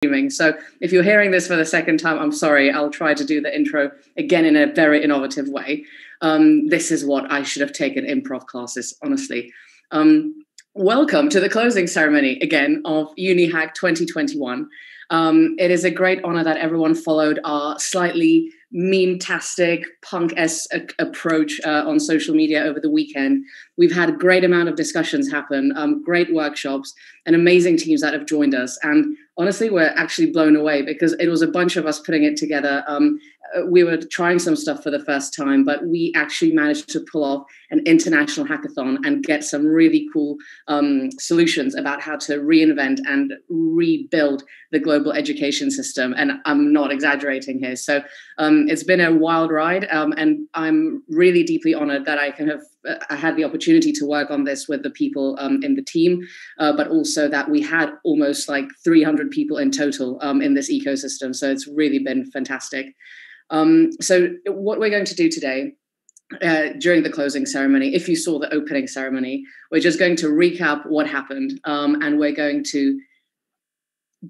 streaming. So if you're hearing this for the second time, I'm sorry. I'll try to do the intro again in a very innovative way. This is what I should have taken improv classes, honestly. Welcome to the closing ceremony again of UniHack 2021. It is a great honor that everyone followed our slightly meme-tastic, punk-esque approach on social media over the weekend. We've had a great amount of discussions happen, great workshops, and amazing teams that have joined us. And honestly, we're actually blown away because it was a bunch of us putting it together. We were trying some stuff for the first time, but we actually managed to pull off an international hackathon and get some really cool solutions about how to reinvent and rebuild the global education system. And I'm not exaggerating here. So it's been a wild ride, and I'm really deeply honored that I had the opportunity to work on this with the people in the team, but also that we had almost like 300 people in total in this ecosystem. So it's really been fantastic. So what we're going to do today during the closing ceremony, if you saw the opening ceremony, we're just going to recap what happened, and we're going to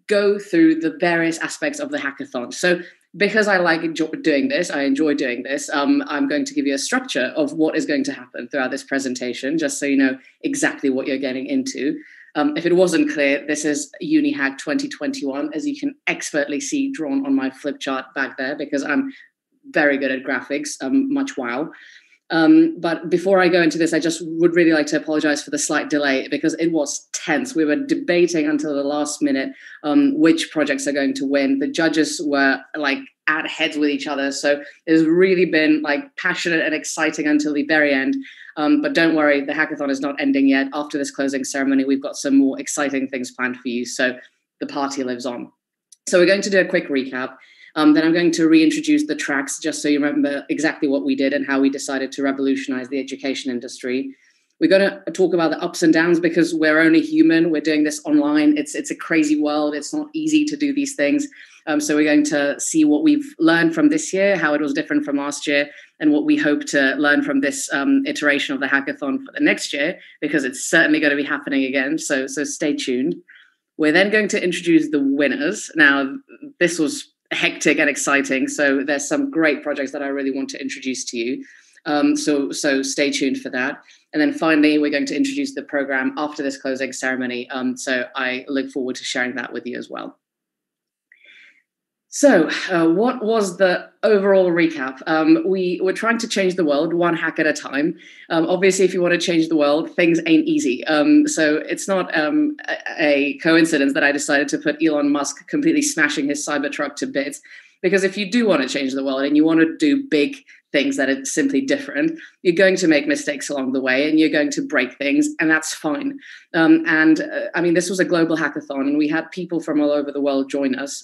go through the various aspects of the hackathon. So because I like doing this, I enjoy doing this, I'm going to give you a structure of what is going to happen throughout this presentation, just so you know exactly what you're getting into. If it wasn't clear, this is UniHack 2021, as you can expertly see drawn on my flip chart back there, because I'm very good at graphics, much wow. But before I go into this, I just would really like to apologize for the slight delay because it was tense. We were debating until the last minute which projects are going to win. The judges were like at heads with each other. So it's really been like passionate and exciting until the very end. But don't worry, the hackathon is not ending yet. After this closing ceremony, we've got some more exciting things planned for you. So the party lives on. So we're going to do a quick recap. Then I'm going to reintroduce the tracks just so you remember exactly what we did and how we decided to revolutionize the education industry. We're going to talk about the ups and downs because we're only human. We're doing this online. It's a crazy world. It's not easy to do these things. So we're going to see what we've learned from this year, how it was different from last year, and what we hope to learn from this iteration of the hackathon for the next year, because it's certainly going to be happening again. So stay tuned. We're then going to introduce the winners. Now, this was hectic and exciting. So there's some great projects that I really want to introduce to you. So stay tuned for that. And then finally, we're going to introduce the program after this closing ceremony. So I look forward to sharing that with you as well. So what was the overall recap? We were trying to change the world one hack at a time. Obviously, if you want to change the world, things ain't easy. So it's not a coincidence that I decided to put Elon Musk completely smashing his Cybertruck to bits. Because if you do want to change the world and you want to do big things that are simply different, you're going to make mistakes along the way and you're going to break things, and that's fine. I mean, this was a global hackathon and we had people from all over the world join us.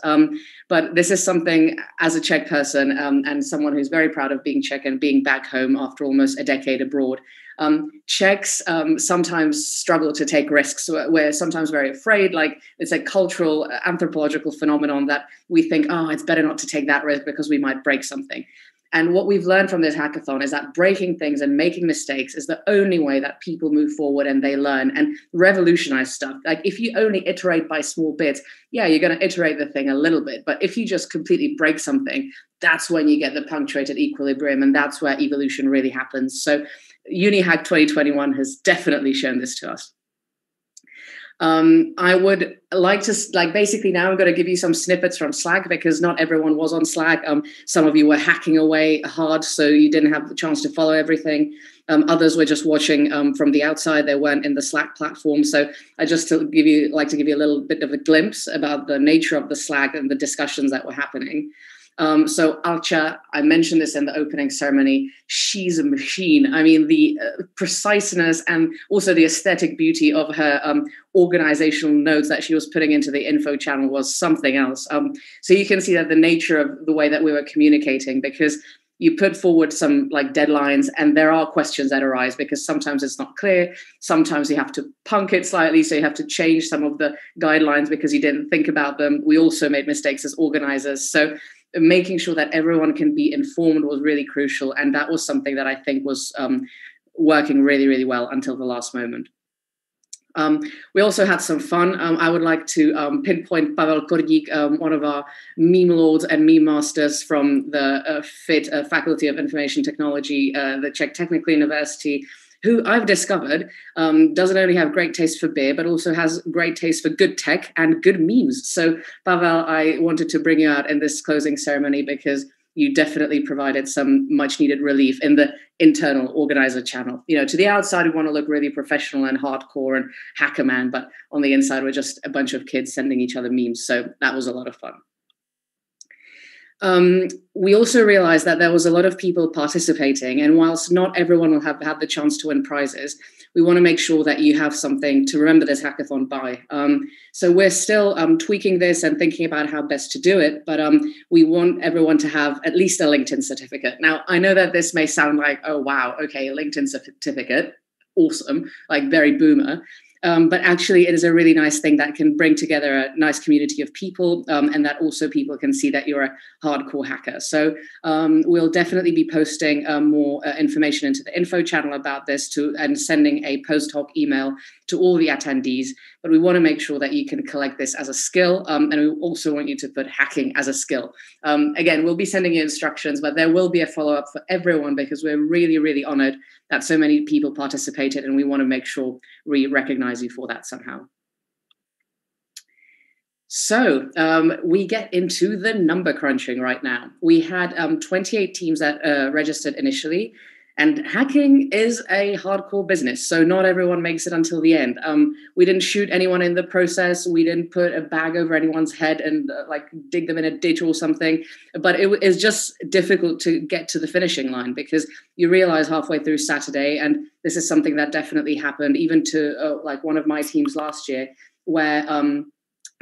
But this is something, as a Czech person and someone who's very proud of being Czech and being back home after almost a decade abroad, Czechs sometimes struggle to take risks. We're sometimes very afraid. Like, it's a cultural, anthropological phenomenon that we think, oh, it's better not to take that risk because we might break something. And what we've learned from this hackathon is that breaking things and making mistakes is the only way that people move forward and they learn and revolutionize stuff. Like, if you only iterate by small bits, yeah, you're going to iterate the thing a little bit. But if you just completely break something, that's when you get the punctuated equilibrium, and that's where evolution really happens. So UniHack 2021 has definitely shown this to us. I would like to, basically now I'm going to give you some snippets from Slack because not everyone was on Slack. Some of you were hacking away hard, so you didn't have the chance to follow everything. Others were just watching from the outside. They weren't in the Slack platform. So I just like to give you a little bit of a glimpse about the nature of the Slack and the discussions that were happening. So Alcha, I mentioned this in the opening ceremony, she's a machine. I mean, the preciseness and also the aesthetic beauty of her organizational notes that she was putting into the info channel was something else. So you can see that the nature of the way that we were communicating, because you put forward some like deadlines and there are questions that arise because sometimes it's not clear. Sometimes you have to punk it slightly. So you have to change some of the guidelines because you didn't think about them. We also made mistakes as organizers. So making sure that everyone can be informed was really crucial. And that was something that I think was working really, really well until the last moment. We also had some fun. I would like to pinpoint Pavel Kordik, one of our meme lords and meme masters from the FIT, Faculty of Information Technology, the Czech Technical University, who I've discovered doesn't only have great taste for beer, but also has great taste for good tech and good memes. So, Pavel, I wanted to bring you out in this closing ceremony because you definitely provided some much needed relief in the internal organizer channel. You know, to the outside, we want to look really professional and hardcore and hacker man, but on the inside, we're just a bunch of kids sending each other memes. So that was a lot of fun. We also realized that there was a lot of people participating, and whilst not everyone will have had the chance to win prizes, we want to make sure that you have something to remember this hackathon by. So we're still tweaking this and thinking about how best to do it, but we want everyone to have at least a LinkedIn certificate. Now, I know that this may sound like, oh, wow, okay, LinkedIn certificate, awesome, like very boomer. But actually, it is a really nice thing that can bring together a nice community of people, and that also people can see that you're a hardcore hacker. So we'll definitely be posting more information into the info channel about this and sending a post hoc email to all the attendees. But we want to make sure that you can collect this as a skill, and we also want you to put hacking as a skill. Again, we'll be sending you instructions, but there will be a follow-up for everyone because we're really, really honored that so many people participated, and we want to make sure we recognize you for that somehow. So we get into the number crunching right now. We had 28 teams that registered initially, and hacking is a hardcore business, so not everyone makes it until the end. We didn't shoot anyone in the process. We didn't put a bag over anyone's head and like dig them in a ditch or something. But it is just difficult to get to the finishing line because you realize halfway through Saturday, and this is something that definitely happened even to like one of my teams last year, where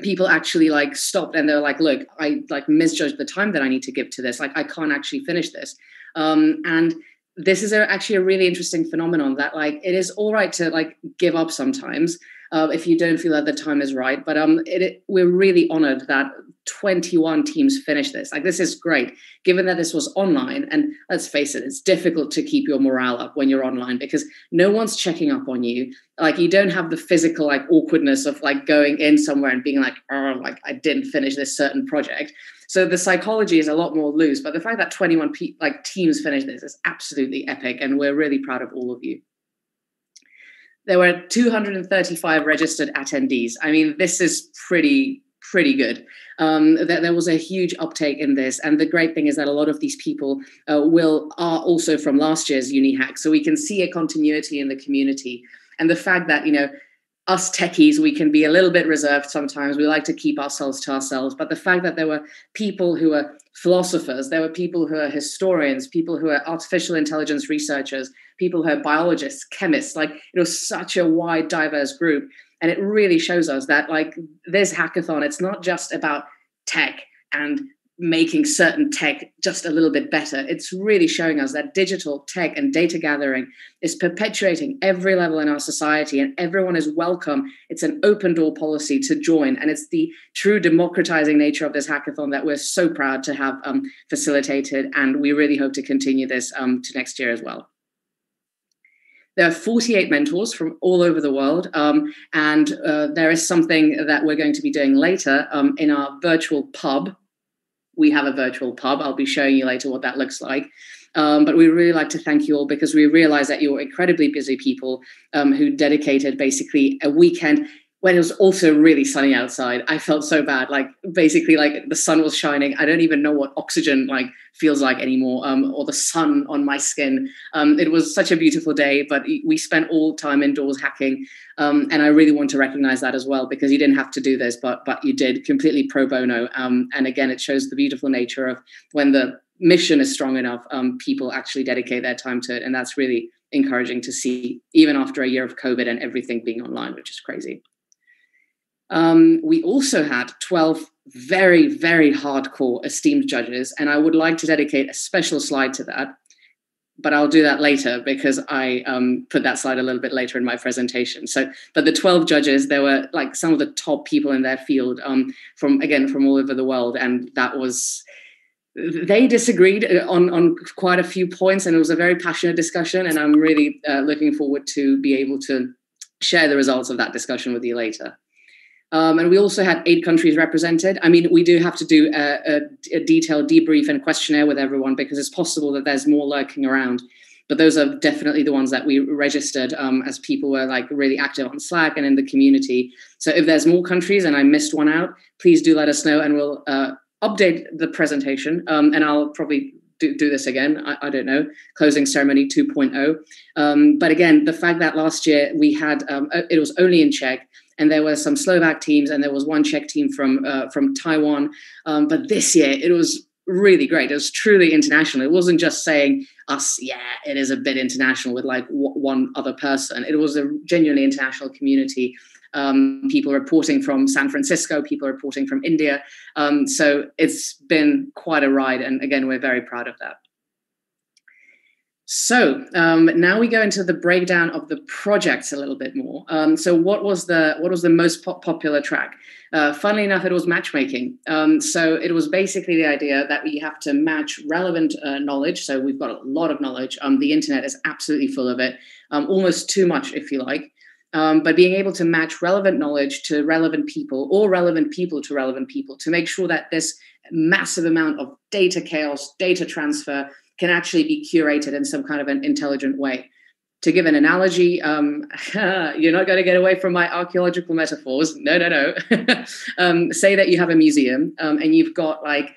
people actually like stopped and they're like, look, I like misjudged the time that I need to give to this. Like I can't actually finish this. And this is actually a really interesting phenomenon that like it is all right to like give up sometimes if you don't feel that the time is right. But we're really honored that 21 teams finished this. Like this is great, given that this was online. And let's face it, it's difficult to keep your morale up when you're online because no one's checking up on you. Like you don't have the physical like awkwardness of like going in somewhere and being like, oh, like I didn't finish this certain project. So the psychology is a lot more loose, but the fact that 21 teams finished this is absolutely epic, and we're really proud of all of you. There were 235 registered attendees. I mean, this is pretty good. There was a huge uptake in this, and the great thing is that a lot of these people are also from last year's UniHack, so we can see a continuity in the community. And the fact that, you know, us techies, we can be a little bit reserved sometimes. We like to keep ourselves to ourselves. But the fact that there were people who are philosophers, there were people who are historians, people who are artificial intelligence researchers, people who are biologists, chemists, like it was such a wide, diverse group. And it really shows us that like this hackathon, it's not just about tech and making certain tech just a little bit better. It's really showing us that digital tech and data gathering is perpetuating every level in our society, and everyone is welcome. It's an open door policy to join, and it's the true democratizing nature of this hackathon that we're so proud to have facilitated, and we really hope to continue this to next year as well. There are 48 mentors from all over the world, and there is something that we're going to be doing later in our virtual pub. We have a virtual pub. I'll be showing you later what that looks like. But we really like to thank you all because we realize that you're incredibly busy people who dedicated basically a weekend when it was also really sunny outside. I felt so bad. Like basically like the sun was shining. I don't even know what oxygen like feels like anymore, or the sun on my skin. It was such a beautiful day, but we spent all time indoors hacking. And I really want to recognize that as well, because you didn't have to do this, but you did completely pro bono. And again, it shows the beautiful nature of when the mission is strong enough, people actually dedicate their time to it. And that's really encouraging to see, even after a year of COVID and everything being online, which is crazy. We also had 12 very, very hardcore esteemed judges, and I would like to dedicate a special slide to that, but I'll do that later because I put that slide a little bit later in my presentation. But the 12 judges, there were like some of the top people in their field from all over the world, and they disagreed on quite a few points, and it was a very passionate discussion, and I'm really looking forward to be able to share the results of that discussion with you later. And we also had 8 countries represented. I mean, we do have to do a detailed debrief and questionnaire with everyone because it's possible that there's more lurking around. But those are definitely the ones that we registered as people were like really active on Slack and in the community. So if there's more countries and I missed one out, please do let us know and we'll update the presentation. And I'll probably do this again. I don't know, closing ceremony 2.0. But again, the fact that last year we had, it was only in Czech, and there were some Slovak teams and there was one Czech team from Taiwan. But this year it was really great. It was truly international. It wasn't just saying us, yeah, it is a bit international with like one other person. It was a genuinely international community. People reporting from San Francisco, people reporting from India. So it's been quite a ride. And again, we're very proud of that. So now we go into the breakdown of the projects a little bit more. So what was the most popular track? Funnily enough, it was matchmaking. So it was basically the idea that we have to match relevant knowledge. So we've got a lot of knowledge. The internet is absolutely full of it, almost too much, if you like. But being able to match relevant knowledge to relevant people or relevant people to make sure that this massive amount of data chaos, data transfer can actually be curated in some kind of an intelligent way. To give an analogy, you're not going to get away from my archaeological metaphors. No. Say that you have a museum and you've got like,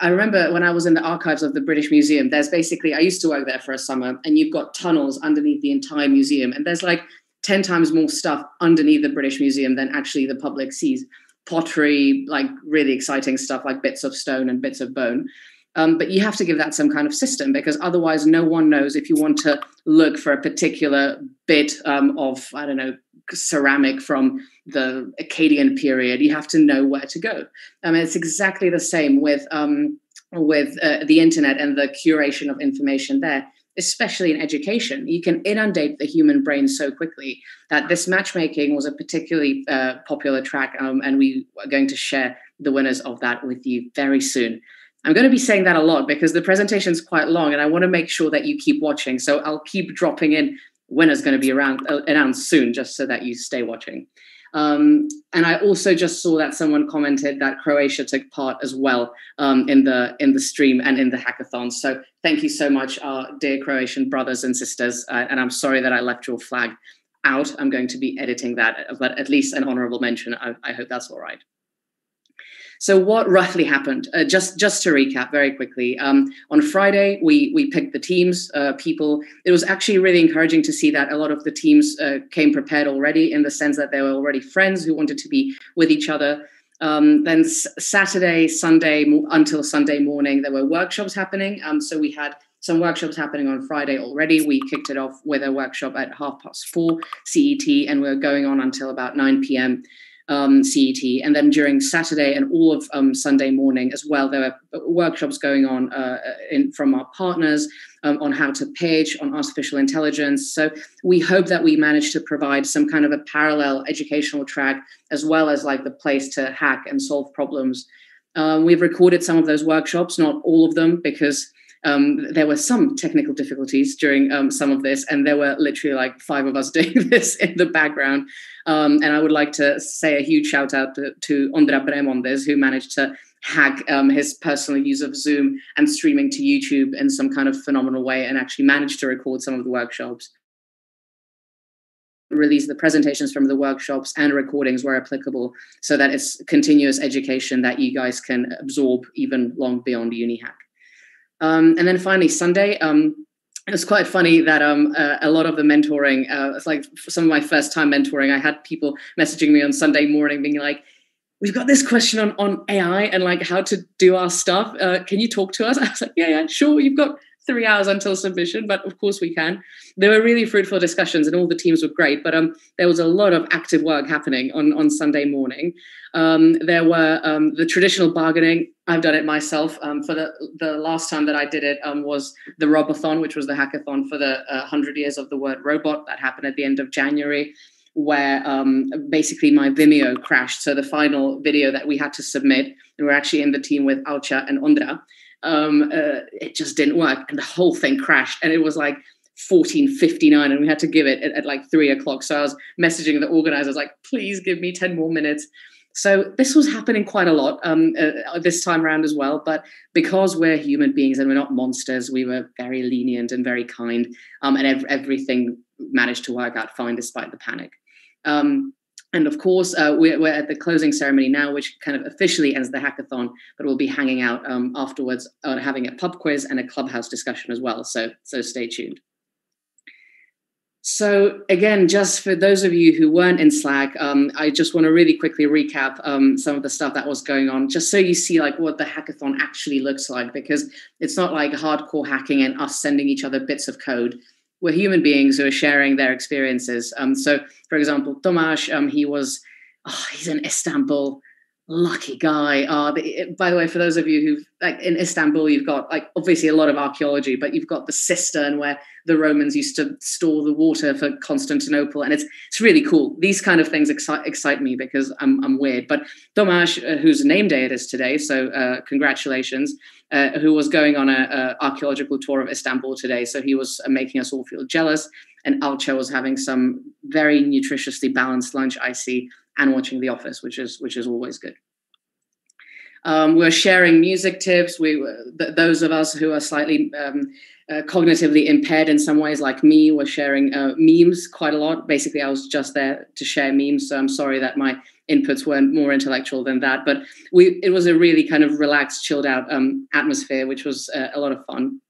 I remember when I was in the archives of the British Museum, there's basically, I used to work there for a summer, and you've got tunnels underneath the entire museum. And there's like 10 times more stuff underneath the British Museum than actually the public sees. Pottery, like really exciting stuff like bits of stone and bits of bone. But you have to give that some kind of system, because otherwise no one knows if you want to look for a particular bit of, I don't know, ceramic from the Akkadian period. You have to know where to go. I mean, it's exactly the same with the internet and the curation of information there, especially in education. You can inundate the human brain so quickly that this matchmaking was a particularly popular track, and we are going to share the winners of that with you very soon. I'm going to be saying that a lot because the presentation is quite long and I want to make sure that you keep watching. So I'll keep dropping in winners going to be announced soon, just so that you stay watching. And I also just saw that someone commented that Croatia took part as well in the stream and in the hackathon. So thank you so much, our dear Croatian brothers and sisters. And I'm sorry that I left your flag out. I'm going to be editing that, but at least an honorable mention. I hope that's all right. So what roughly happened? Just to recap very quickly, on Friday, we picked the teams, people. It was actually really encouraging to see that a lot of the teams came prepared already, in the sense that they were already friends who wanted to be with each other. Then Saturday, Sunday, until Sunday morning, there were workshops happening. So we had some workshops happening on Friday already. We kicked it off with a workshop at 4:30 CET, and we're going on until about 9 p.m. CET. And then during Saturday and all of Sunday morning as well, there were workshops going on from our partners on how to pitch, on artificial intelligence. So we hope that we manage to provide some kind of a parallel educational track, as well as like the place to hack and solve problems. We've recorded some of those workshops, not all of them, because there were some technical difficulties during some of this, and there were literally like 5 of us doing this in the background. And I would like to say a huge shout out to Ondra Bremondes, who managed to hack his personal use of Zoom and streaming to YouTube in some kind of phenomenal way, and actually managed to record some of the workshops. Release the presentations from the workshops and recordings where applicable, so that it's continuous education that you guys can absorb even long beyond UniHack. And then finally, Sunday, it was quite funny that a lot of the mentoring, it's like some of my first time mentoring, I had people messaging me on Sunday morning being like, we've got this question on AI and like how to do our stuff. Can you talk to us? I was like, yeah, sure. You've got 3 hours until submission, but of course we can. There were really fruitful discussions and all the teams were great, but there was a lot of active work happening on Sunday morning. There were the traditional bargaining. I've done it myself. For the last time that I did it was the Robothon, which was the hackathon for the 100 years of the word robot that happened at the end of January, where basically my Vimeo crashed. So the final video that we had to submit, and we're actually in the team with Alcha and Ondra, it just didn't work, and the whole thing crashed. And it was like 14:59, and we had to give it at like 3 o'clock. So I was messaging the organizers like, please give me 10 more minutes. So this was happening quite a lot this time around as well. But because we're human beings and we're not monsters, we were very lenient and very kind, and everything managed to work out fine despite the panic. And of course, we're at the closing ceremony now, which kind of officially ends the hackathon, but we'll be hanging out afterwards, having a pub quiz and a clubhouse discussion as well. So stay tuned. So again, just for those of you who weren't in Slack, I just want to really quickly recap some of the stuff that was going on, just so you see like what the hackathon actually looks like, because it's not like hardcore hacking and us sending each other bits of code. We're human beings who are sharing their experiences. So, for example, Tomáš, he's in Istanbul, lucky guy. By the way, for those of you who like in Istanbul, you've got like obviously a lot of archaeology, but you've got the cistern where the Romans used to store the water for Constantinople, and it's really cool. These kind of things excite me because I'm weird. But Tomáš, whose name day it is today, so congratulations, who was going on a archaeological tour of Istanbul today, so he was making us all feel jealous. And Alcha was having some very nutritiously balanced lunch, I see, and watching The Office, which is always good. We're sharing music tips. Those of us who are slightly cognitively impaired in some ways, like me, were sharing memes quite a lot. Basically, I was just there to share memes, so I'm sorry that my inputs weren't more intellectual than that. But it was a really kind of relaxed, chilled out atmosphere, which was a lot of fun.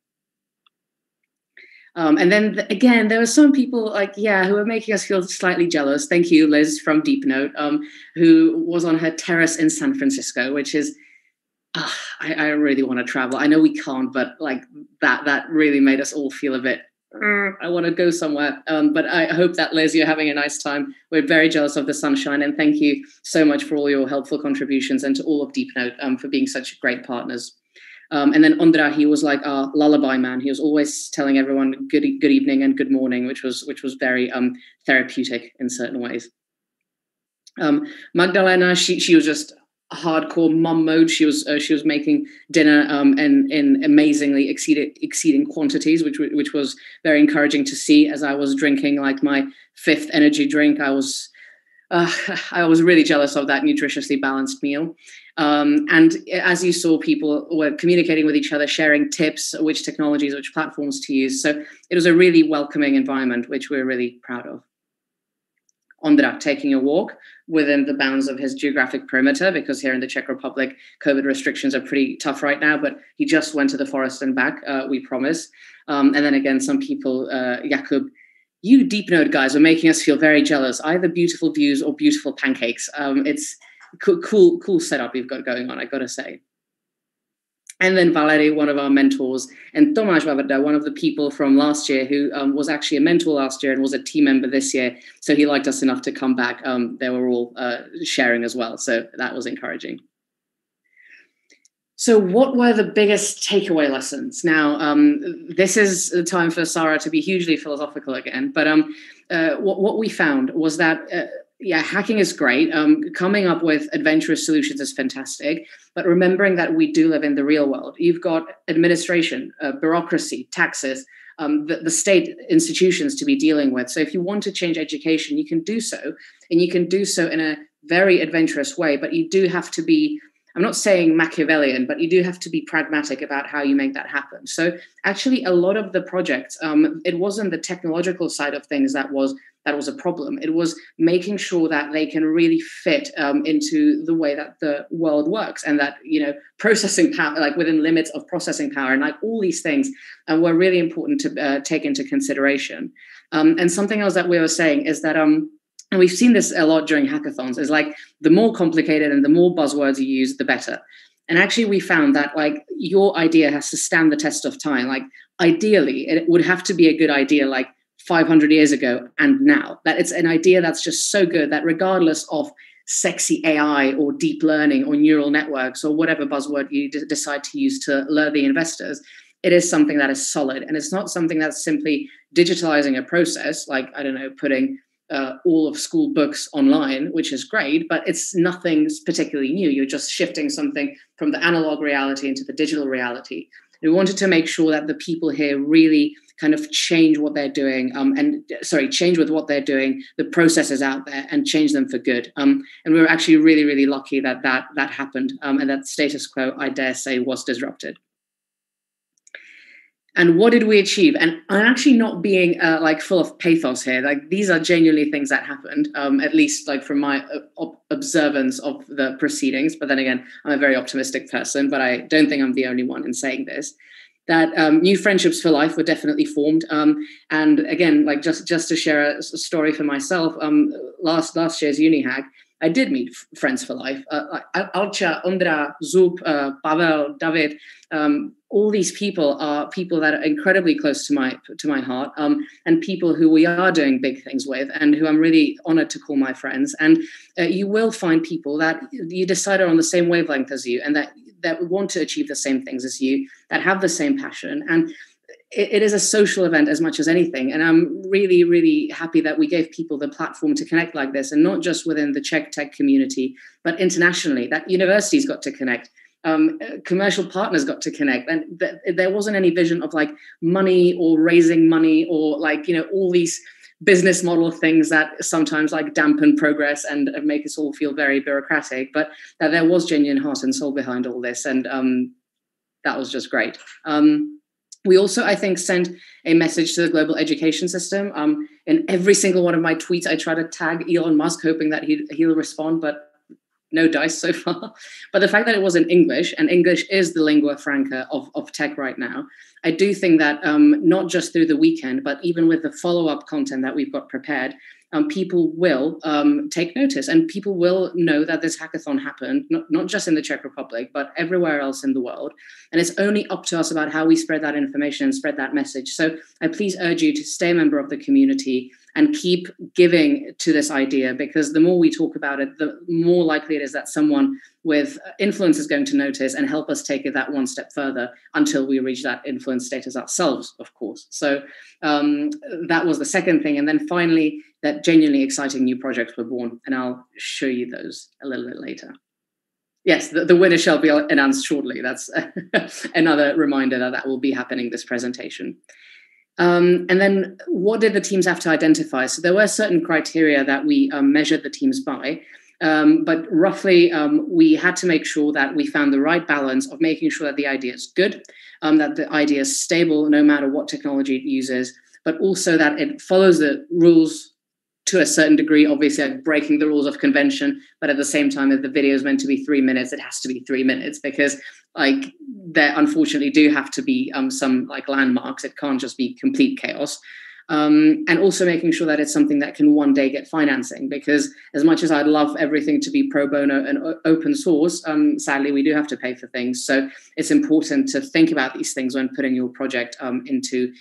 And then again, there were some people who were making us feel slightly jealous. Thank you, Liz from Deep Note, who was on her terrace in San Francisco, which is, I really want to travel. I know we can't, but like that really made us all feel a bit, I want to go somewhere. But I hope that, Liz, you're having a nice time. We're very jealous of the sunshine, and thank you so much for all your helpful contributions, and to all of Deep Note for being such great partners. And then Ondra, he was like our lullaby man. He was always telling everyone good evening and good morning, which was very therapeutic in certain ways. Magdalena, she was just hardcore mum mode. She was making dinner and in amazingly exceeding quantities, which was very encouraging to see. As I was drinking like my 5th energy drink, I was really jealous of that nutritiously balanced meal. And as you saw, people were communicating with each other, sharing tips, which technologies, which platforms to use. So it was a really welcoming environment, which we're really proud of. Ondra taking a walk within the bounds of his geographic perimeter, because here in the Czech Republic, COVID restrictions are pretty tough right now, but he just went to the forest and back, we promise. And then again, some people, Jakub, you Deep Note guys are making us feel very jealous, either beautiful views or beautiful pancakes. It's cool setup you've got going on, I gotta say. And then Valery, one of our mentors, and Tomáš Vavrda, one of the people from last year who was actually a mentor last year and was a team member this year. So he liked us enough to come back. They were all sharing as well. So that was encouraging. So what were the biggest takeaway lessons? Now, this is the time for Sarah to be hugely philosophical again. But what we found was that hacking is great. Coming up with adventurous solutions is fantastic. But remembering that we do live in the real world. You've got administration, bureaucracy, taxes, the state institutions to be dealing with. So if you want to change education, you can do so. And you can do so in a very adventurous way. But you do have to be, I'm not saying Machiavellian, but you do have to be pragmatic about how you make that happen. So actually, a lot of the projects, it wasn't the technological side of things that was a problem. It was making sure that they can really fit into the way that the world works, and that, processing power, like within limits of processing power, and like all these things were really important to take into consideration. And something else that we were saying is that, and we've seen this a lot during hackathons, is like the more complicated and the more buzzwords you use, the better. And actually, we found that like your idea has to stand the test of time. Like ideally, it would have to be a good idea like 500 years ago and now, that it's an idea that's just so good that regardless of sexy AI or deep learning or neural networks or whatever buzzword you decide to use to lure the investors, it is something that is solid. And it's not something that's simply digitalizing a process, like, I don't know, putting all of school books online, which is great, but it's nothing particularly new. You're just shifting something from the analog reality into the digital reality. We wanted to make sure that the people here really kind of change what they're doing, change with what they're doing, the processes out there, and change them for good. And we were actually really, really lucky that happened, and that status quo, I dare say, was disrupted. And what did we achieve? And I'm actually not being like full of pathos here. Like, these are genuinely things that happened, at least like from my observance of the proceedings. But then again, I'm a very optimistic person, but I don't think I'm the only one in saying this. That new friendships for life were definitely formed. And again, like just to share a story for myself, last year's UniHack, I did meet friends for life. Alcha, Ondra, Zub, Pavel, David, all these people are people that are incredibly close to my heart, and people who we are doing big things with, and who I'm really honored to call my friends. And you will find people that you decide are on the same wavelength as you, and that want to achieve the same things as you, that have the same passion. And it is a social event as much as anything. And I'm really, really happy that we gave people the platform to connect like this, and not just within the Czech tech community, but internationally, that universities got to connect, commercial partners got to connect. And there wasn't any vision of like money or raising money or like, all these business model things that sometimes like dampen progress and make us all feel very bureaucratic, but that there was genuine heart and soul behind all this. And that was just great. We also, I think, sent a message to the global education system. In every single one of my tweets, I try to tag Elon Musk, hoping that he'll respond, but no dice so far. But the fact that it was in English, and English is the lingua franca of tech right now, I do think that not just through the weekend, but even with the follow-up content that we've got prepared, people will take notice, and people will know that this hackathon happened, not just in the Czech Republic, but everywhere else in the world. And it's only up to us about how we spread that information and spread that message. So I please urge you to stay a member of the community and keep giving to this idea, because the more we talk about it, the more likely it is that someone with influence is going to notice and help us take it that one step further until we reach that influence status ourselves, of course. So that was the second thing. And then finally, that genuinely exciting new projects were born. And I'll show you those a little bit later. Yes, the winner shall be announced shortly. That's another reminder that will be happening this presentation. And then what did the teams have to identify? So there were certain criteria that we measured the teams by, but roughly we had to make sure that we found the right balance of making sure that the idea is good, that the idea is stable no matter what technology it uses, but also that it follows the rules to a certain degree, obviously like breaking the rules of convention, but at the same time, if the video is meant to be 3 minutes, it has to be 3 minutes, because like there unfortunately do have to be some like landmarks. It can't just be complete chaos. And also making sure that it's something that can one day get financing, because as much as I'd love everything to be pro bono and open source, sadly, we do have to pay for things. So it's important to think about these things when putting your project into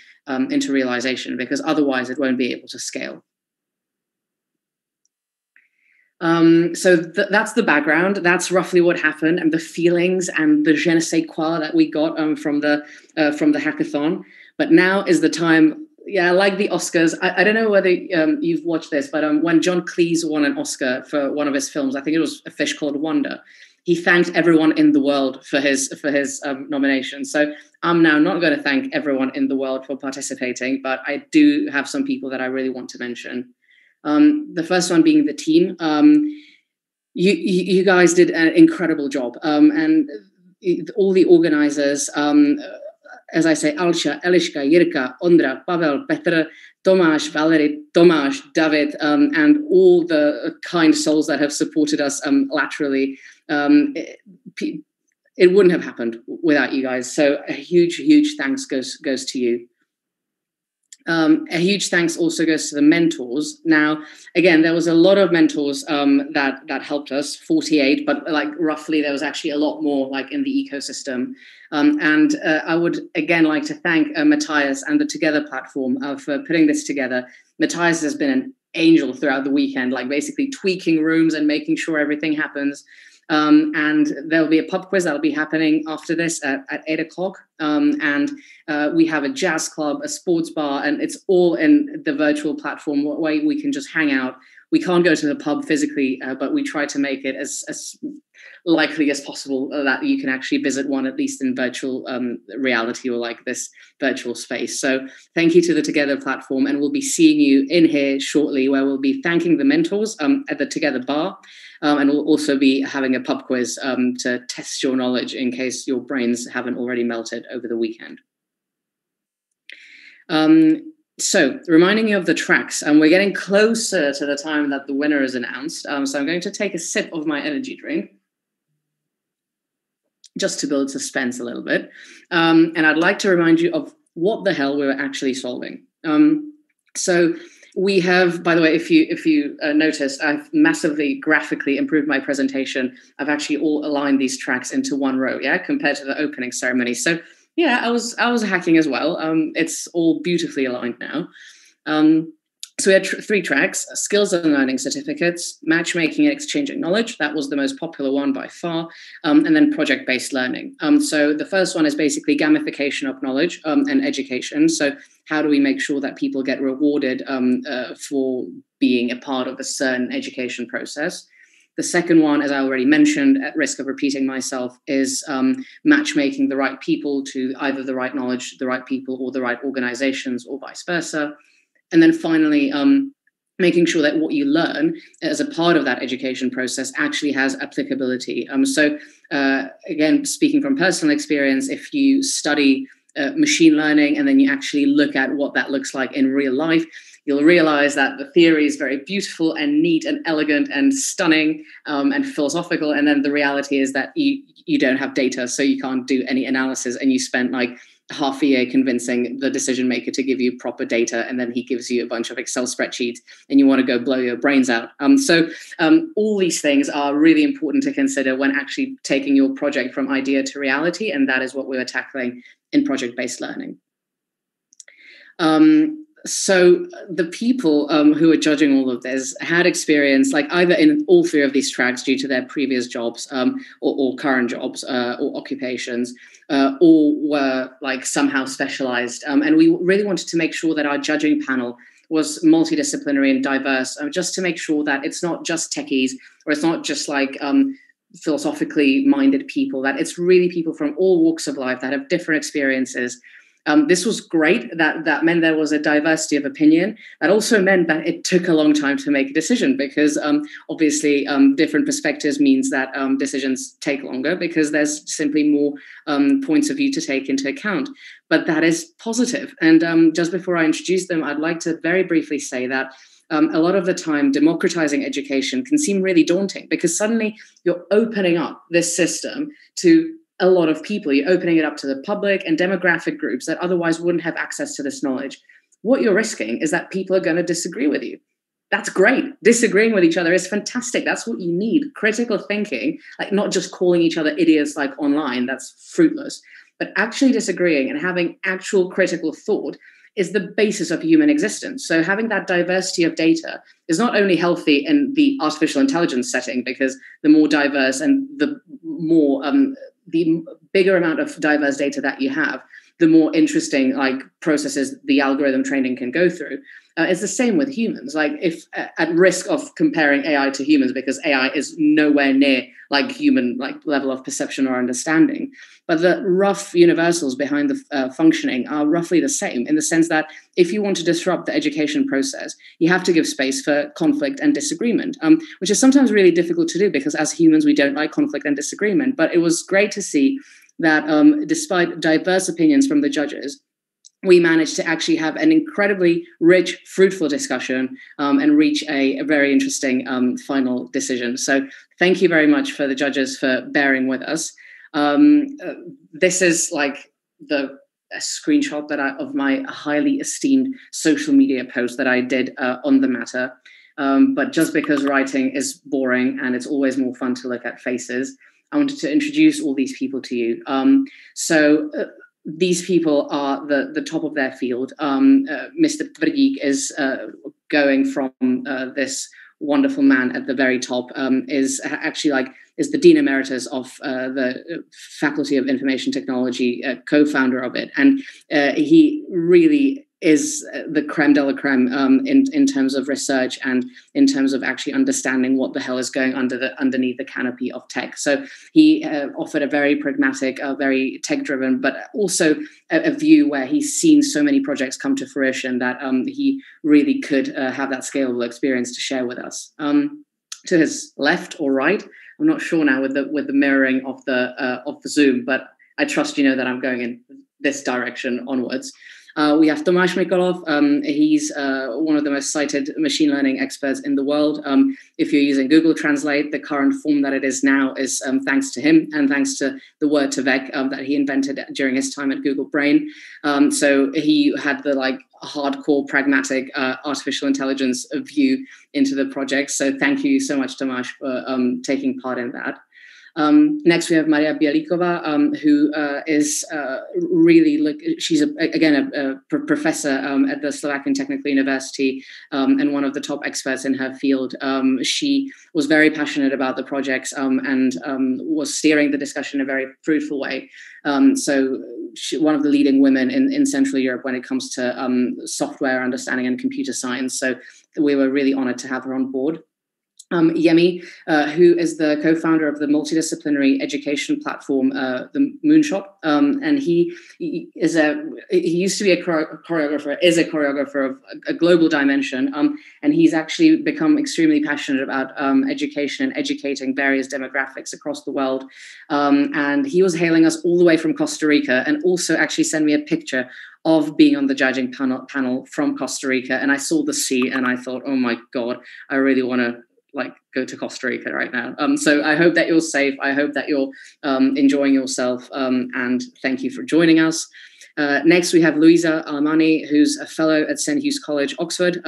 realization, because otherwise it won't be able to scale. So that's the background. That's roughly what happened, and the feelings and the je ne sais quoi that we got from the hackathon. But now is the time. Yeah, like the Oscars. I don't know whether you've watched this, but when John Cleese won an Oscar for one of his films, I think it was A Fish Called Wanda, he thanked everyone in the world for his nomination. So I'm now not going to thank everyone in the world for participating, but I do have some people that I really want to mention. The first one being the team. You guys did an incredible job, and all the organizers, as I say, Alcha, Eliška, Jirka, Ondra, Pavel, Petr, Tomáš, Valery, Tomáš, David, and all the kind souls that have supported us laterally. It wouldn't have happened without you guys. So a huge, huge thanks goes to you. A huge thanks also goes to the mentors. Now, again, there was a lot of mentors that helped us, 48, but like roughly there was actually a lot more like in the ecosystem. And I would again like to thank Matthias and the Together platform for putting this together. Matthias has been an angel throughout the weekend, like basically tweaking rooms and making sure everything happens. And there'll be a pub quiz that'll be happening after this at 8 o'clock. And we have a jazz club, a sports bar, and it's all in the virtual platform where we can just hang out, we can't go to the pub physically, but we try to make it as likely as possible that you can actually visit one, at least in virtual reality or like this virtual space. So thank you to the Together platform, and we'll be seeing you in here shortly, where we'll be thanking the mentors at the Together bar, and we'll also be having a pub quiz to test your knowledge in case your brains haven't already melted over the weekend. So reminding you of the tracks, and we're getting closer to the time that the winner is announced. So I'm going to take a sip of my energy drink, just to build suspense a little bit. And I'd like to remind you of what the hell we were actually solving. So we have, by the way, if you noticed, I've massively graphically improved my presentation. I've actually all aligned these tracks into one row, compared to the opening ceremony. So yeah, I was hacking as well. It's all beautifully aligned now. So we had 3 tracks: skills and learning certificates, matchmaking and exchanging knowledge. That was the most popular one by far. And then project-based learning. So the first one is basically gamification of knowledge and education. So how do we make sure that people get rewarded for being a part of a certain education process? The second one, as I already mentioned, at risk of repeating myself, is matchmaking the right people to either the right knowledge, the right people, or the right organizations, or vice versa. And then finally, making sure that what you learn as a part of that education process actually has applicability. So again, speaking from personal experience, if you study machine learning and then you actually look at what that looks like in real life, you'll realize that the theory is very beautiful and neat and elegant and stunning and philosophical. And then the reality is that you don't have data, so you can't do any analysis, and you spent like half a year convincing the decision maker to give you proper data, and then he gives you a bunch of Excel spreadsheets and you want to go blow your brains out. So all these things are really important to consider when actually taking your project from idea to reality, and that is what we were tackling in project-based learning. So the people who are judging all of this had experience, like either in all 3 of these tracks due to their previous jobs or current jobs or occupations, or were like somehow specialized. And we really wanted to make sure that our judging panel was multidisciplinary and diverse, just to make sure that it's not just techies, or it's not just like philosophically minded people, that it's really people from all walks of life that have different experiences. This was great. That meant there was a diversity of opinion. That also meant that it took a long time to make a decision, because obviously different perspectives means that decisions take longer, because there's simply more points of view to take into account. But that is positive. And just before I introduce them, I'd like to very briefly say that a lot of the time, democratizing education can seem really daunting, because suddenly you're opening up this system to a lot of people. You're opening it up to the public and demographic groups that otherwise wouldn't have access to this knowledge. What you're risking is that people are going to disagree with you. That's great. Disagreeing with each other is fantastic. That's what you need. Critical thinking, like not just calling each other idiots like online, that's fruitless, but actually disagreeing and having actual critical thought is the basis of human existence. So having that diversity of data is not only healthy in the artificial intelligence setting, because the more diverse and the more the bigger amount of diverse data that you have, the more interesting like processes the algorithm training can go through. It's the same with humans. Like if at risk of comparing AI to humans, because AI is nowhere near like human like level of perception or understanding, but the rough universals behind the functioning are roughly the same, in the sense that if you want to disrupt the education process, you have to give space for conflict and disagreement, which is sometimes really difficult to do, because as humans, we don't like conflict and disagreement. But it was great to see that despite diverse opinions from the judges, we managed to actually have an incredibly rich, fruitful discussion and reach a very interesting final decision. So thank you very much for the judges for bearing with us. This is like a screenshot of my highly esteemed social media post that I did on the matter. But just because writing is boring and it's always more fun to look at faces, I wanted to introduce all these people to you. These people are the top of their field. Mr. Tvrdík is going from this wonderful man at the very top, is actually is the Dean Emeritus of the Faculty of Information Technology, co-founder of it. And he really is the creme de la creme in terms of research and in terms of actually understanding what the hell is going underneath the canopy of tech. So he offered a very pragmatic, very tech-driven, but also a view where he's seen so many projects come to fruition that he really could have that scalable experience to share with us. To his left or right, I'm not sure now with the mirroring of the Zoom, but I trust you know that I'm going in this direction onwards. We have Tomáš Mikolov. He's one of the most cited machine learning experts in the world. If you're using Google Translate, the current form that it is now is thanks to him and thanks to the word tvec that he invented during his time at Google Brain. So he had the hardcore pragmatic artificial intelligence view into the project. So thank you so much, Tomáš, for taking part in that. Next, we have Maria Bielikova, who is really, she's a professor at the Slovakian Technical University and one of the top experts in her field. She was very passionate about the projects and was steering the discussion in a very fruitful way. So one of the leading women in Central Europe when it comes to software understanding and computer science. So we were really honored to have her on board. Yemi, who is the co-founder of the multidisciplinary education platform, the Moonshot, and he used to be a choreographer of a global dimension, and he's actually become extremely passionate about education and educating various demographics across the world. And he was hailing us all the way from Costa Rica, and also actually sent me a picture of being on the judging panel from Costa Rica, and I saw the sea, and I thought, oh my God, I really want to go to Costa Rica right now. So I hope that you're safe. I hope that you're enjoying yourself. And thank you for joining us. Next, we have Louisa Armani, who's a fellow at St. Hugh's College, Oxford.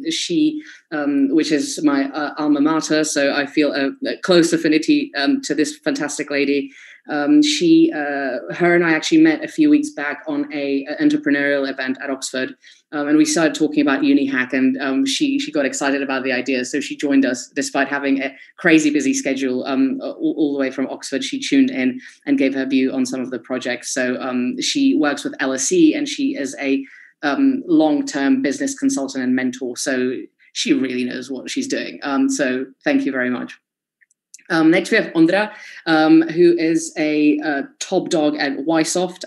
She, which is my alma mater, so I feel a close affinity to this fantastic lady. Her and I actually met a few weeks back on an entrepreneurial event at Oxford. And we started talking about UniHack, and she got excited about the idea. So she joined us despite having a crazy busy schedule all the way from Oxford. She tuned in and gave her view on some of the projects. So she works with LSE, and she is a long-term business consultant and mentor. So she really knows what she's doing. So thank you very much. Next, we have Ondra, who is a top dog at Ysoft.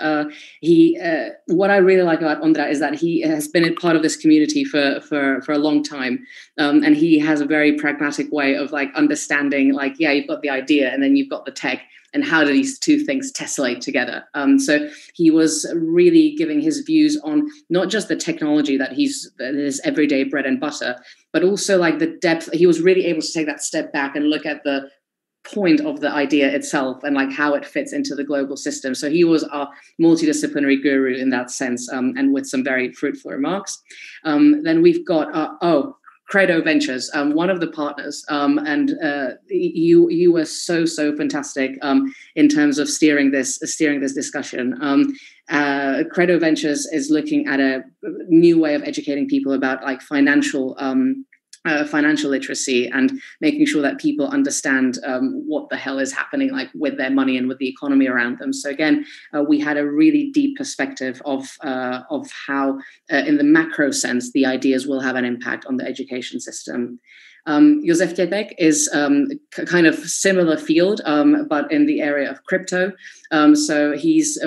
What I really like about Ondra is that he has been a part of this community for a long time, and he has a very pragmatic way of understanding, you've got the idea and then you've got the tech, and how do these two things tessellate together? So he was really giving his views on not just the technology that is everyday bread and butter, but also the depth. He was really able to take that step back and look at the point of the idea itself and how it fits into the global system. So he was our multidisciplinary guru in that sense, and with some very fruitful remarks. Then we've got Credo Ventures, one of the partners, and you were so fantastic in terms of steering this discussion. Credo Ventures is looking at a new way of educating people about financial literacy and making sure that people understand what the hell is happening with their money and with the economy around them. So again, we had a really deep perspective of how, in the macro sense, the ideas will have an impact on the education system. Josef Tětek is kind of similar field, but in the area of crypto. So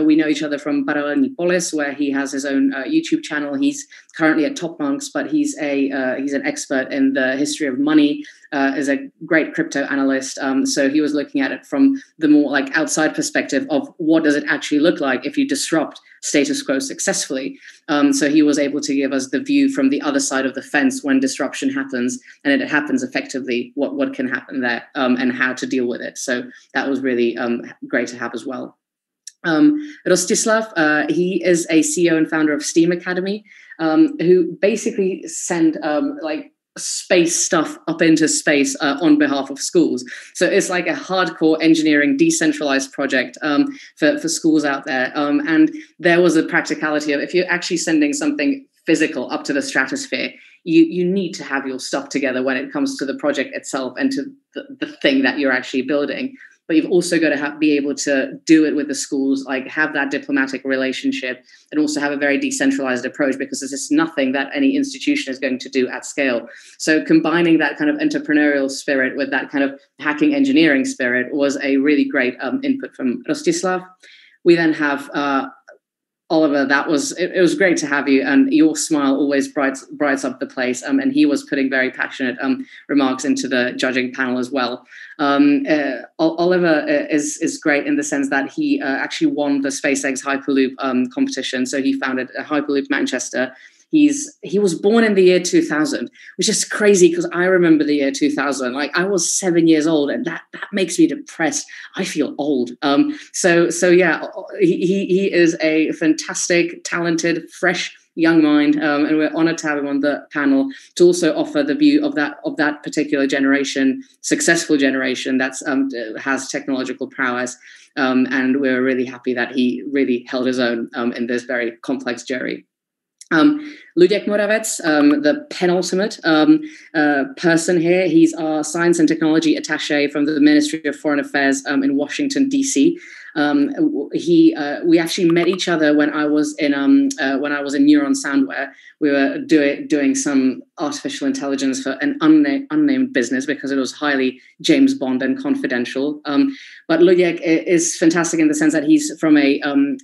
we know each other from Paralelní Polis, where he has his own YouTube channel. He's currently at Top Monks, but he's an expert in the history of money, is a great crypto analyst. So he was looking at it from the more outside perspective of what does it actually look like if you disrupt status quo successfully. So he was able to give us the view from the other side of the fence when disruption happens, and it happens effectively, what can happen there, and how to deal with it. So that was really great to have as well. Rostislav, he is a CEO and founder of STEAM Academy, who basically send space stuff up into space on behalf of schools. So it's a hardcore engineering decentralized project for schools out there. And there was a practicality of, if you're actually sending something physical up to the stratosphere, you need to have your stuff together when it comes to the project itself and to the thing that you're actually building. but you've also got to be able to do it with the schools, like have that diplomatic relationship, and also have a very decentralized approach, because this is nothing that any institution is going to do at scale. So combining that kind of entrepreneurial spirit with that kind of hacking engineering spirit was a really great input from Rostislav. We then have Oliver. It was great to have you, and your smile always brights up the place. And he was putting very passionate remarks into the judging panel as well. Oliver is great in the sense that he actually won the SpaceX Hyperloop competition. So he founded Hyperloop Manchester. He was born in the year 2000, which is crazy because I remember the year 2000. Like, I was 7 years old, and that makes me depressed. I feel old. So yeah, he is a fantastic, talented, fresh young mind, and we're honored to have him on the panel to also offer the view of that particular generation, successful generation that has technological prowess. And we're really happy that he really held his own in this very complex jury. Luděk Moravec, the penultimate person here. He's our science and technology attaché from the Ministry of Foreign Affairs in Washington, D.C. We actually met each other when I was in Neuron Soundware. We were doing some artificial intelligence for an unnamed business because it was highly James Bond and confidential. But Luděk is fantastic in the sense that he's from a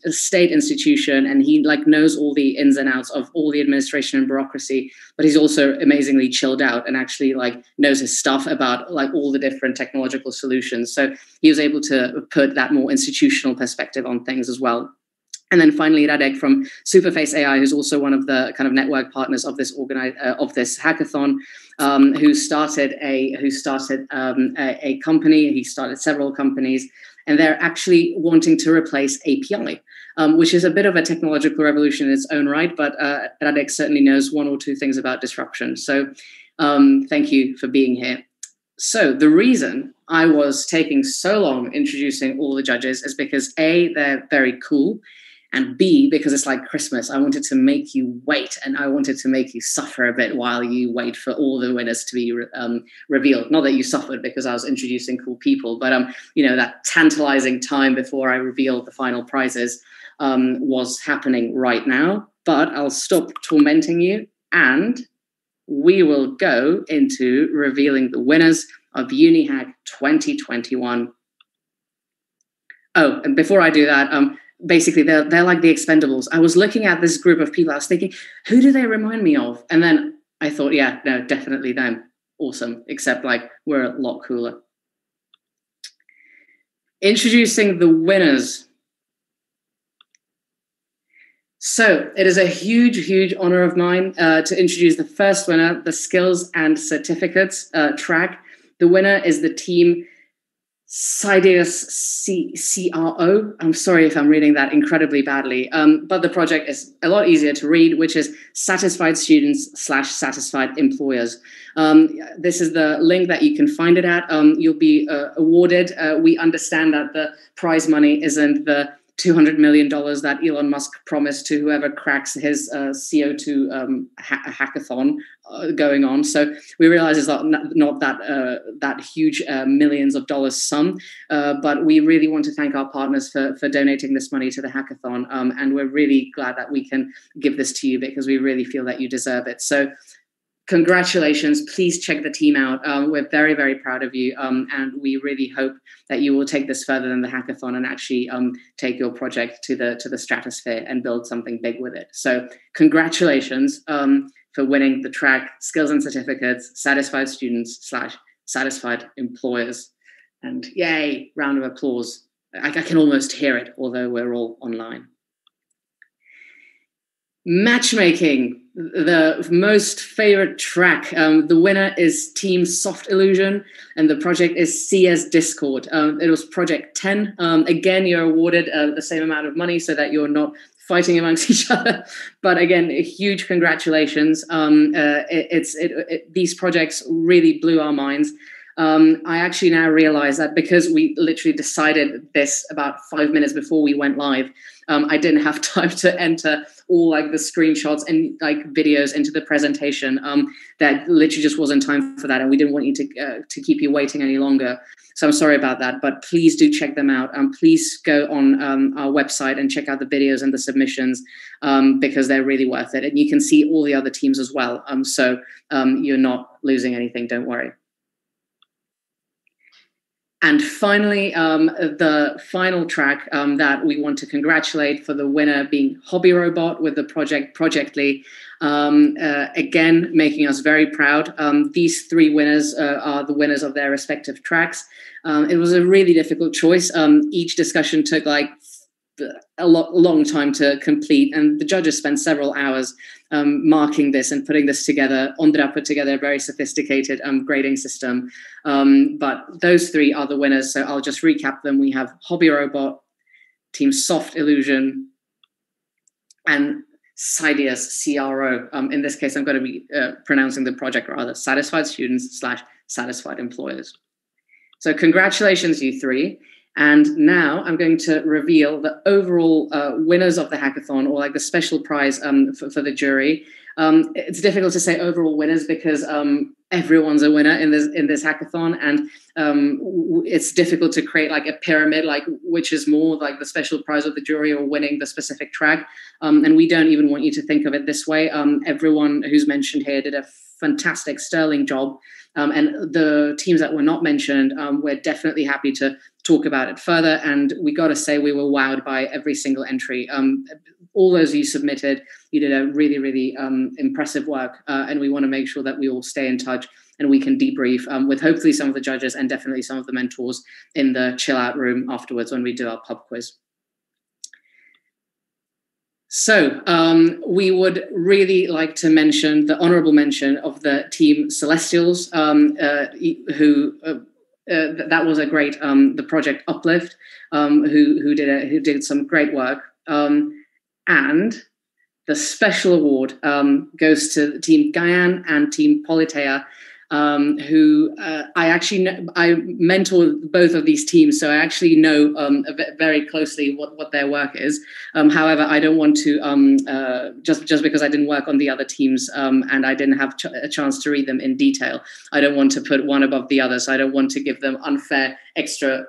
state institution, and he knows all the ins and outs of all the administration and bureaucracy. But he's also amazingly chilled out and actually knows his stuff about all the different technological solutions. So he was able to put that more institutional perspective on things as well. And then finally, Radek from Superface AI, who's also one of the kind of network partners of this hackathon, who started a company. He started several companies, and they're actually wanting to replace API, which is a bit of a technological revolution in its own right. But Radek certainly knows one or two things about disruption. So thank you for being here. So the reason I was taking so long introducing all the judges is because A, they're very cool, and B, because it's like Christmas. I wanted to make you wait, and I wanted to make you suffer a bit while you wait for all the winners to be revealed. Not that you suffered because I was introducing cool people, but that tantalizing time before I revealed the final prizes was happening right now. But I'll stop tormenting you, and we will go into revealing the winners of UniHack 2021. Oh, and before I do that, basically they're like the Expendables. I was looking at this group of people. I was thinking, who do they remind me of? And then I thought, yeah, no, definitely them. Awesome. Except we're a lot cooler. Introducing the winners. So it is a huge, huge honor of mine to introduce the first winner, the Skills and Certificates track. The winner is the team Sideus CRO. I'm sorry if I'm reading that incredibly badly, but the project is a lot easier to read, which is Satisfied Students / Satisfied Employers. This is the link that you can find it at. You'll be awarded. We understand that the prize money isn't the $200 million that Elon Musk promised to whoever cracks his CO2 hackathon going on. So we realize it's not that huge millions of dollars sum, but we really want to thank our partners for donating this money to the hackathon. And we're really glad that we can give this to you because we really feel that you deserve it. So congratulations. Please check the team out. We're very, very proud of you. And we really hope that you will take this further than the hackathon and actually take your project to the stratosphere and build something big with it. So congratulations for winning the track Skills and Certificates, Satisfied Students / Satisfied Employers. And yay, round of applause. I can almost hear it, although we're all online. Matchmaking, the most favorite track. The winner is Team Soft Illusion, and the project is CS Discord. It was Project 10. Again, you're awarded the same amount of money so that you're not fighting amongst each other. But again, huge congratulations. These projects really blew our minds. I actually now realize that because we literally decided this about 5 minutes before we went live, I didn't have time to enter all like the screenshots and like videos into the presentation. That literally just wasn't time for that, and we didn't want you to keep you waiting any longer. So I'm sorry about that, but please do check them out. Please go on our website and check out the videos and the submissions because they're really worth it. And you can see all the other teams as well. So you're not losing anything, don't worry. And finally, the final track that we want to congratulate for the winner being Hobby Robot with the project Projectly. Again, making us very proud. These three winners are the winners of their respective tracks. It was a really difficult choice. Each discussion took like a long time to complete, and the judges spent several hours marking this and putting this together. Ondra put together a very sophisticated grading system, but those three are the winners, so I'll just recap them. We have Hobby Robot, Team Soft Illusion, and Sidious CRO. In this case, I'm going to be pronouncing the project rather, Satisfied Students / Satisfied Employers. So congratulations, you three. And now I'm going to reveal the overall winners of the hackathon, or like the special prize for the jury. It's difficult to say overall winners because everyone's a winner in this hackathon, and it's difficult to create like a pyramid, like which is more like the special prize of the jury or winning the specific track. And we don't even want you to think of it this way. Everyone who's mentioned here did a fantastic, sterling job. And the teams that were not mentioned, we're definitely happy to talk about it further. And we got to say we were wowed by every single entry. All those you submitted, you did a really, really impressive work. And we want to make sure that we all stay in touch and we can debrief with hopefully some of the judges and definitely some of the mentors in the chill out room afterwards when we do our pub quiz. So we would really like to mention the honorable mention of the team Celestials, who that was a great the project Uplift, who did some great work, and the special award goes to Team Guyane and Team Politeia, who I mentor both of these teams, so I actually know very closely what their work is. However, I don't want to just because I didn't work on the other teams and I didn't have a chance to read them in detail, I don't want to put one above the other. So I don't want to give them unfair extra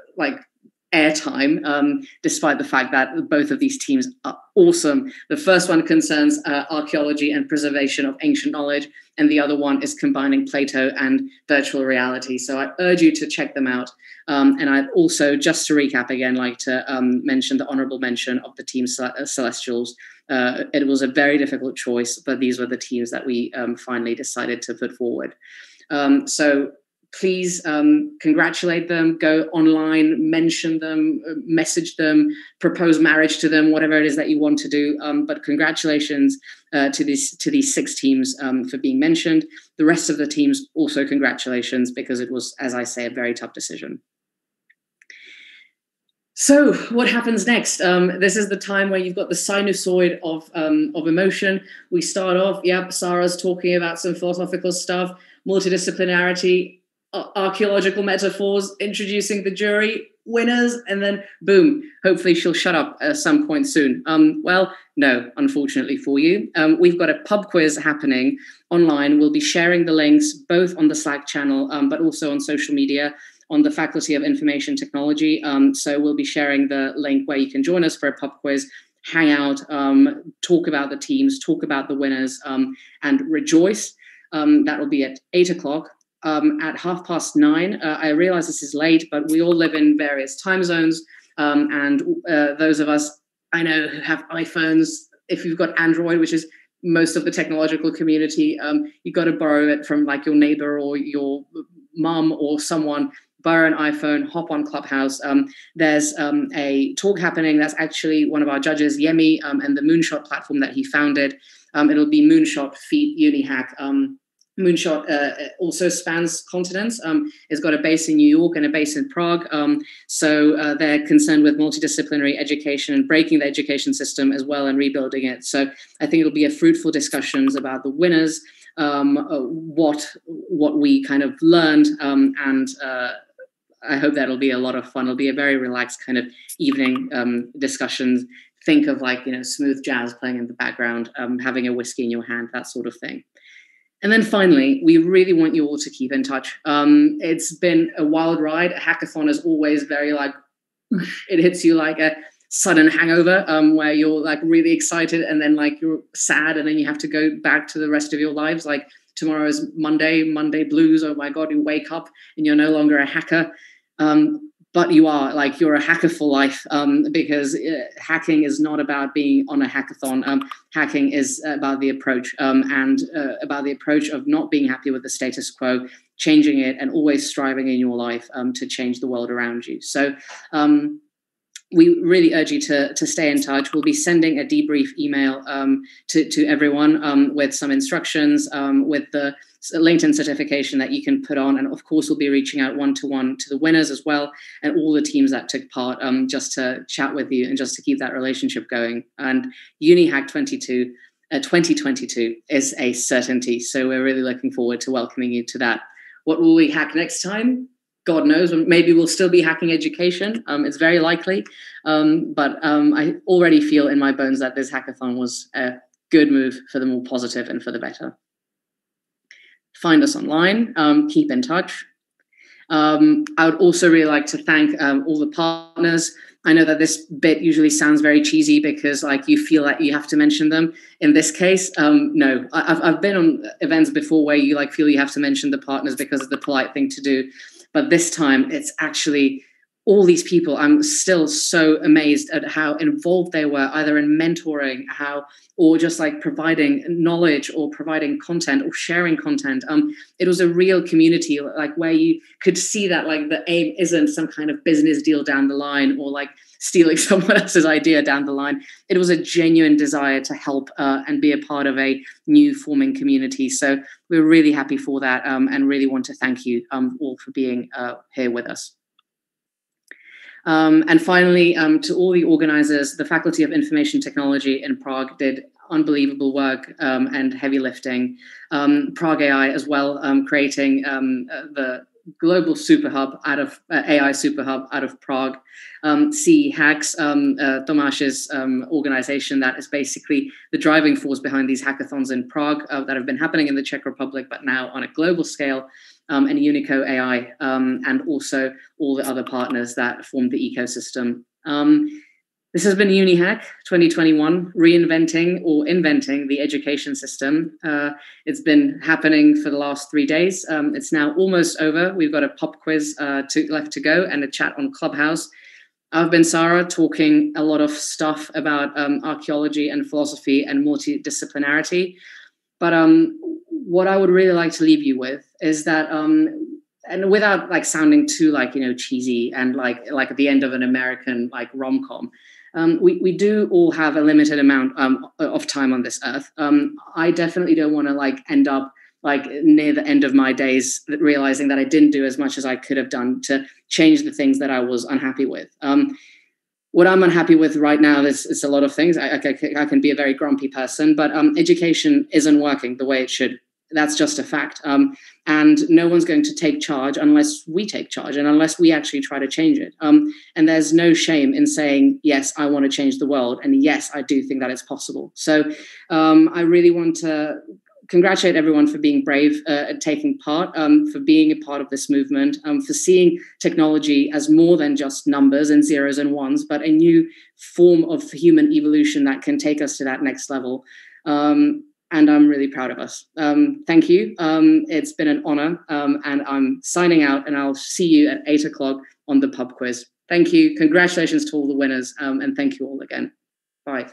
airtime, despite the fact that both of these teams are awesome. The first one concerns archaeology and preservation of ancient knowledge, and the other one is combining Plato and virtual reality. So I urge you to check them out. And I'd also, just to recap again, like to mention the honorable mention of the team Celestials. It was a very difficult choice, but these were the teams that we finally decided to put forward. So please congratulate them, go online, mention them, message them, propose marriage to them, whatever it is that you want to do. But congratulations to these 6 teams for being mentioned. The rest of the teams also congratulations, because it was, as I say, a very tough decision. So what happens next? This is the time where you've got the sinusoid of emotion. We start off, Sarah's talking about some philosophical stuff, multidisciplinarity, archaeological metaphors, introducing the jury, winners, and then boom, hopefully she'll shut up at some point soon. Well, no, unfortunately for you. We've got a pub quiz happening online. We'll be sharing the links both on the Slack channel, but also on social media on the Faculty of Information Technology. So we'll be sharing the link where you can join us for a pub quiz, hang out, talk about the teams, talk about the winners, and rejoice. That will be at 8 o'clock. At 9:30, I realize this is late, but we all live in various time zones. And those of us I know who have iPhones, if you've got Android, which is most of the technological community, you've got to borrow it from like your neighbor or your mum or someone. Borrow an iPhone, hop on Clubhouse. There's a talk happening. That's actually one of our judges, Yemi, and the Moonshot platform that he founded. It'll be Moonshot Feat UniHack. Moonshot also spans continents. It's got a base in New York and a base in Prague. So they're concerned with multidisciplinary education and breaking the education system as well and rebuilding it. So I think it'll be a fruitful discussions about the winners, what we kind of learned, and I hope that'll be a lot of fun. It'll be a very relaxed kind of evening discussions. Think of like, smooth jazz playing in the background, having a whiskey in your hand, that sort of thing. And then finally, we really want you all to keep in touch. It's been a wild ride. A hackathon is always very like, it hits you like a sudden hangover, where you're like really excited and then like you're sad and then you have to go back to the rest of your lives. Like tomorrow is Monday blues. Oh my God, you wake up and you're no longer a hacker. But you're a hacker for life, because hacking is not about being on a hackathon. Hacking is about the approach, and about the approach of not being happy with the status quo, changing it, and always striving in your life to change the world around you. So we really urge you to stay in touch. We'll be sending a debrief email to everyone with some instructions, with the LinkedIn certification that you can put on. And of course, we'll be reaching out one-to-one to the winners as well, and all the teams that took part, just to chat with you and just to keep that relationship going. And UniHack 2022 is a certainty. So we're really looking forward to welcoming you to that. What will we hack next time? God knows. Maybe we'll still be hacking education. It's very likely. But I already feel in my bones that this hackathon was a good move for the more positive and for the better. Find us online. Keep in touch. I would also really like to thank all the partners. I know that this bit usually sounds very cheesy because like you feel like you have to mention them. In this case, no. I've been on events before where you like feel you have to mention the partners because it's the polite thing to do. But this time it's actually all these people. I'm still so amazed at how involved they were, either in mentoring, or just like providing knowledge or providing content or sharing content. It was a real community, like where you could see that like the aim isn't some kind of business deal down the line or like stealing someone else's idea down the line. It was a genuine desire to help and be a part of a new forming community. So we're really happy for that, and really want to thank you all for being here with us. And finally, to all the organizers, the Faculty of Information Technology in Prague did unbelievable work and heavy lifting. Prague AI as well, creating the global super hub out of AI super hub out of Prague. Hacks, Tomasz's organization that is basically the driving force behind these hackathons in Prague that have been happening in the Czech Republic, but now on a global scale. And Unico AI, and also all the other partners that form the ecosystem. This has been UniHack 2021, reinventing or inventing the education system. It's been happening for the last 3 days. It's now almost over. We've got a pop quiz left to go and a chat on Clubhouse. I've been Sarah, talking a lot of stuff about archaeology and philosophy and multidisciplinarity. But what I would really like to leave you with is that, and without like sounding too like, cheesy and like at the end of an American like rom-com, we do all have a limited amount of time on this earth. I definitely don't want to like end up like near the end of my days realizing that I didn't do as much as I could have done to change the things that I was unhappy with. What I'm unhappy with right now is a lot of things. I can be a very grumpy person, but education isn't working the way it should. That's just a fact. And no one's going to take charge unless we take charge and unless we actually try to change it. And there's no shame in saying, yes, I want to change the world. And yes, I do think that it's possible. So I really want to congratulate everyone for being brave at taking part, for being a part of this movement, for seeing technology as more than just numbers and zeros and ones, but a new form of human evolution that can take us to that next level. And I'm really proud of us. Thank you. It's been an honor. And I'm signing out, and I'll see you at 8 o'clock on the pub quiz. Thank you. Congratulations to all the winners. And thank you all again. Bye.